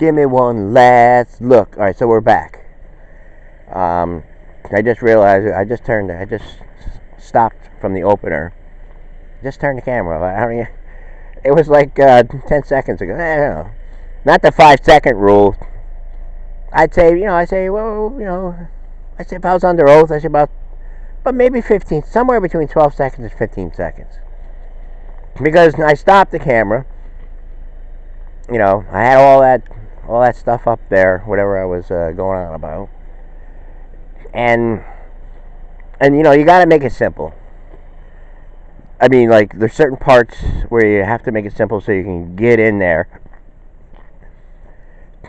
Give me one last look. All right, so we're back. I just realized I just stopped from the opener. Just turned the camera off. I don't, it was like 10 seconds ago. I don't know. Not the 5 second rule. I'd say, I say if I was under oath, I say but maybe 15, somewhere between 12 seconds and 15 seconds. Because I stopped the camera. I had all that stuff up there, whatever I was going on about. And you got to make it simple. I mean, like, there's certain parts where you have to make it simple so you can get in there.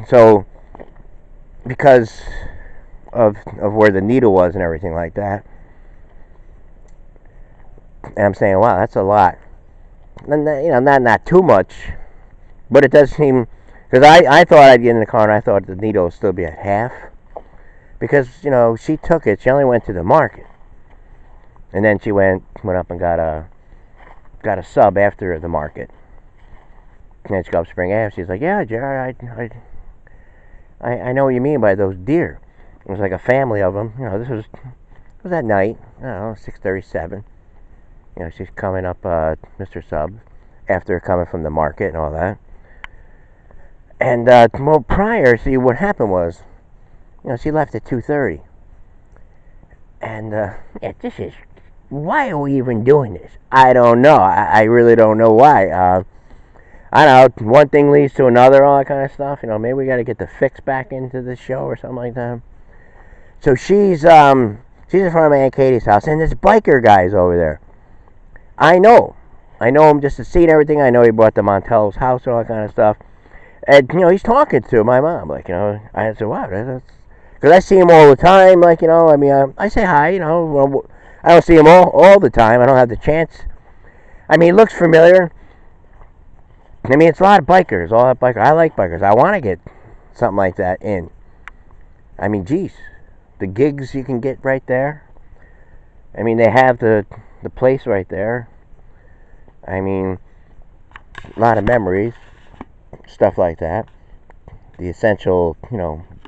So, because of where the needle was and everything like that, and I'm saying, wow, that's a lot. And, not too much, but it does seem, because I thought I'd get in the car and I thought the needle would still be at half. Because, she took it, she only went to the market. And then she went up and got a sub after the market. And then she goes up Spring Ave. She's like, yeah, Jerry, I know what you mean by those deer. It was like a family of them. This was at night. I don't know, 6:37. She's coming up Mr. Sub after coming from the market and all that. And prior, see, what happened was, she left at 2:30. And this is, why are we even doing this? I don't know. I really don't know why. I don't know. One thing leads to another, all that kind of stuff. Maybe we got to get the fix back into the show or something like that. So she's in front of my Aunt Katie's house, and this biker guy's over there. I know him just to see and everything. I know he bought the Montello's house and all that kind of stuff. And he's talking to my mom, like, I said, wow, because I see him all the time, like, I say hi, I don't see him all the time. I don't have the chance. I mean, he looks familiar. I mean, it's a lot of bikers, all that bikers. I like bikers. I want to get something like that in. I mean, geez, the gigs you can get right there. I mean, they have the place right there. I mean, a lot of memories, stuff like that. The essential,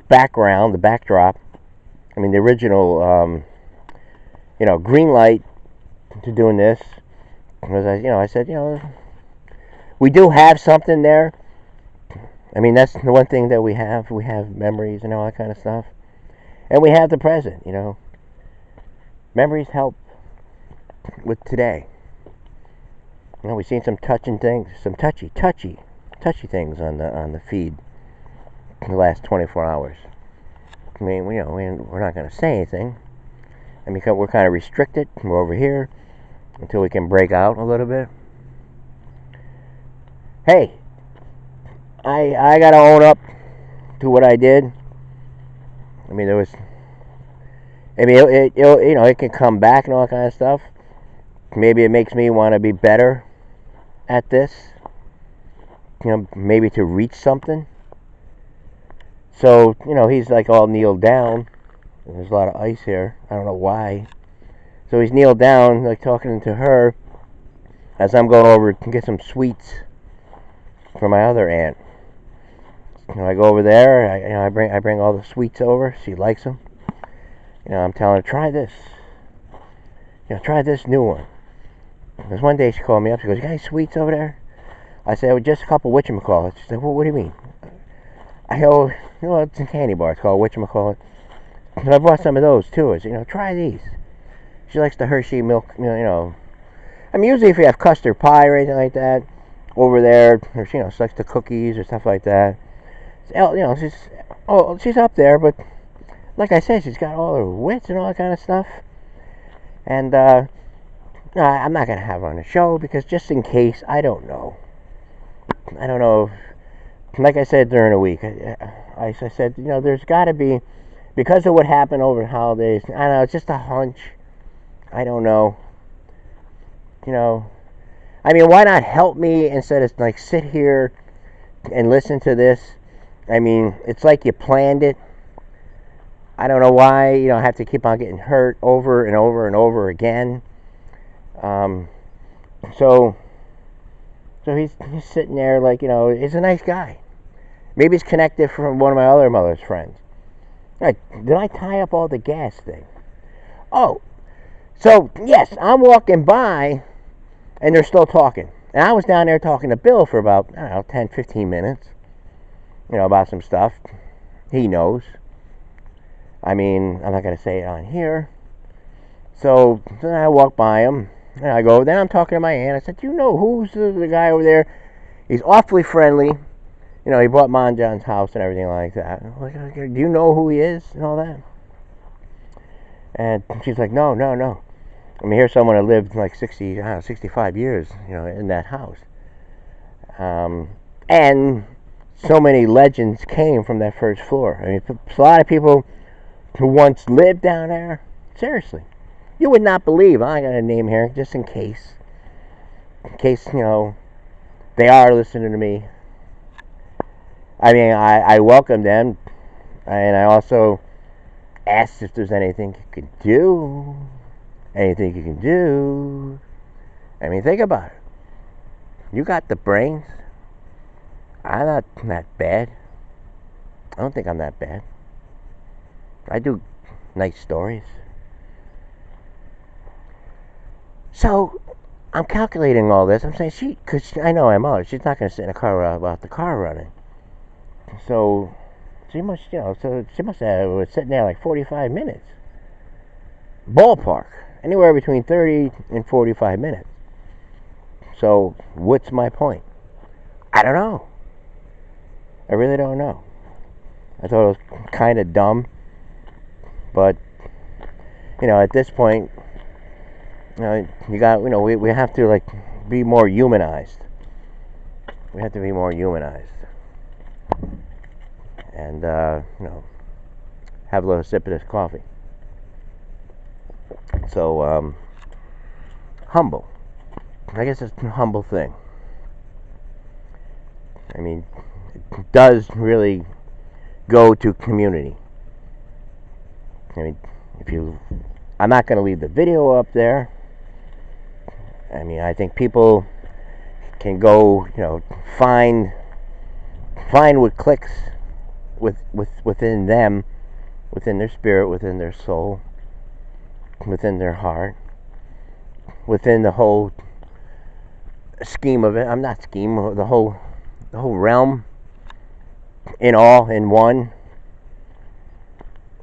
background, the backdrop. I mean, the original, green light to doing this was, I said, we do have something there. I mean, that's the one thing that we have. We have memories and all that kind of stuff. And we have the present, Memories help with today. We've seen some touching things, some touchy things on the feed in the last 24 hours. I mean, we're not going to say anything. I mean, we're kind of restricted. We're over here until we can break out a little bit. Hey, I got to own up to what I did. I mean, it can come back and all that kind of stuff. Maybe it makes me want to be better at this. Maybe to reach something. So, he's like all kneeled down. There's a lot of ice here. I don't know why. So he's kneeled down, like talking to her, as I'm going over to get some sweets for my other aunt. I go over there. I bring all the sweets over. She likes them. I'm telling her, try this. Try this new one. Because one day she called me up. She goes, you got any sweets over there? I said, well, just a couple whatchamacallits. She said, well, what do you mean? I go, it's a candy bar. It's called whatchamacallit. And I bought some of those too. I said, try these. She likes the Hershey milk, I mean, usually if you have custard pie or anything like that, over there, or she likes the cookies or stuff like that. She's up there, but like I said, she's got all her wits and all that kind of stuff. And I'm not gonna have her on the show because just in case, I don't know. Like I said during the week, I said, there's got to be, because of what happened over the holidays. I don't know, it's just a hunch. I don't know. I mean, why not help me instead of like sit here and listen to this? I mean, it's like you planned it. I don't know why I have to keep on getting hurt over and over and over again. So he's sitting there like, he's a nice guy. Maybe it's connected from one of my other mother's friends. Right, did I tie up all the gas thing? Oh, so yes, I'm walking by and they're still talking. And I was down there talking to Bill for about, I don't know, 10, 15 minutes. About some stuff. He knows. I mean, I'm not going to say it on here. So then I walk by him and I go, then I'm talking to my aunt. I said, do you know who's the guy over there? He's awfully friendly. He bought Mon John's house and everything like that. I'm like, do you know who he is and all that? And she's like, no. I mean, here's someone that lived like 65 years, in that house. And so many legends came from that first floor. I mean, a lot of people who once lived down there, seriously. You would not believe, I got a name here, just in case. In case, they are listening to me. I mean, I welcome them. And I also asked if there's anything you could do. Anything you can do. I mean, think about it. You got the brains. I'm not that bad. I don't think I'm that bad. I do nice stories. So, I'm calculating all this. I'm saying because I know my mother, she's not going to sit in a car about the car running. So, she must, she must have was sitting there like 45 minutes. Ballpark. Anywhere between 30 and 45 minutes. So, what's my point? I don't know. I really don't know. I thought it was kind of dumb. But, at this point, you got, we have to, like, be more humanized. We have to be more humanized. And, have a little sip of this coffee. So, humble. I guess it's a humble thing. I mean, it does really go to community. I mean, I'm not going to leave the video up there. I mean, I think people can go, find what clicks within them, within their spirit, within their soul, within their heart, within the whole scheme of it. I'm not scheme, the whole realm, in one.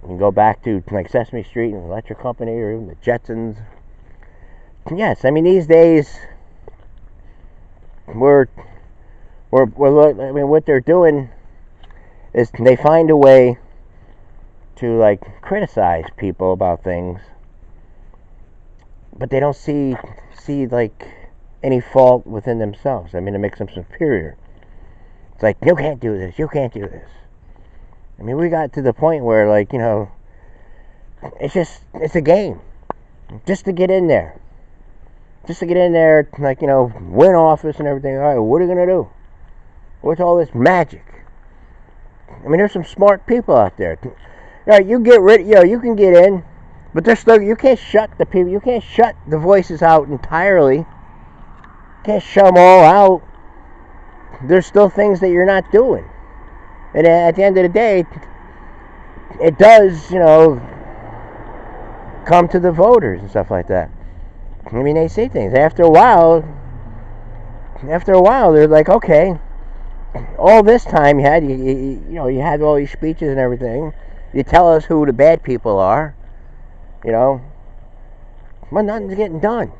You can go back to like Sesame Street and the Electric Company or even the Jetsons. Yes, I mean these days we're I mean what they're doing is they find a way to like criticize people about things, but they don't see like any fault within themselves. I mean, it makes them superior. It's like, you can't do this, you can't do this. I mean, we got to the point where, like, it's a game. Just to get in there. Like, win office and everything. All right, what are you going to do? What's all this magic? I mean, there's some smart people out there. All right, you can get in, but there's still, you can't shut the people, you can't shut the voices out entirely. You can't shut them all out. There's still things that you're not doing. And at the end of the day, it does, come to the voters and stuff like that. I mean, they say things. After a while, they're like, okay, all this time you had, you had all these speeches and everything. You tell us who the bad people are, but nothing's getting done.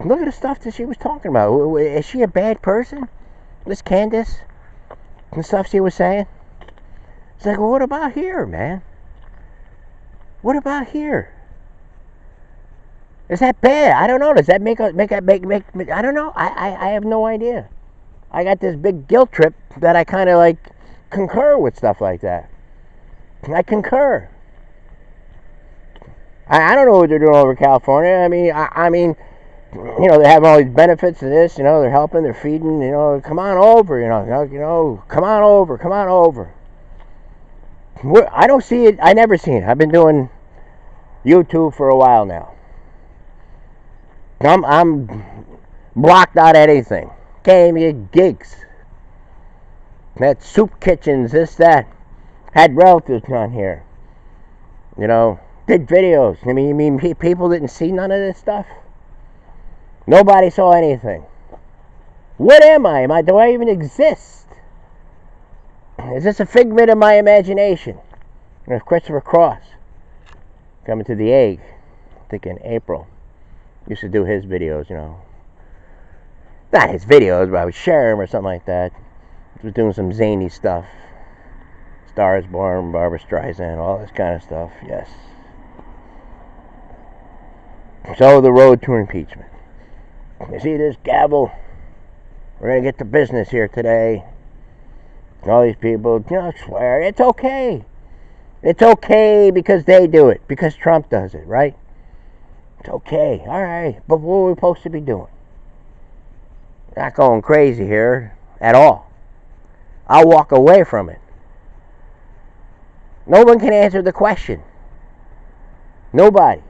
Look at the stuff that she was talking about. Is she a bad person? This Candace? The stuff she was saying? It's like, well, what about here, man? What about here? Is that bad? I don't know. Does that make I don't know. I have no idea. I got this big guilt trip that I kind of like concur with stuff like that. I concur. I don't know what they're doing over in California. I mean, they're having all these benefits of this. They're helping, they're feeding. Come on over. Come on over. I don't see it. I never seen it. I've been doing YouTube for a while now. I'm blocked out at anything. Can't even get gigs. Had soup kitchens, this, that. Had relatives on here. You know, did videos. I mean, you mean people didn't see none of this stuff? Nobody saw anything. What am I? Do I even exist? Is this a figment of my imagination? There's Christopher Cross coming to the Egg, I think in April. Used to do his videos, you know. Not his videos, but I would share them or something like that. He was doing some zany stuff. Stars Born, Barbara Streisand, all this kind of stuff, yes. So, the road to impeachment. You see this gavel? We're going to get to business here today. All these people, you know, swear. It's okay. It's okay because they do it. Because Trump does it, right? It's okay. All right. But what are we supposed to be doing? Not going crazy here at all. I'll walk away from it. No one can answer the question. Nobody.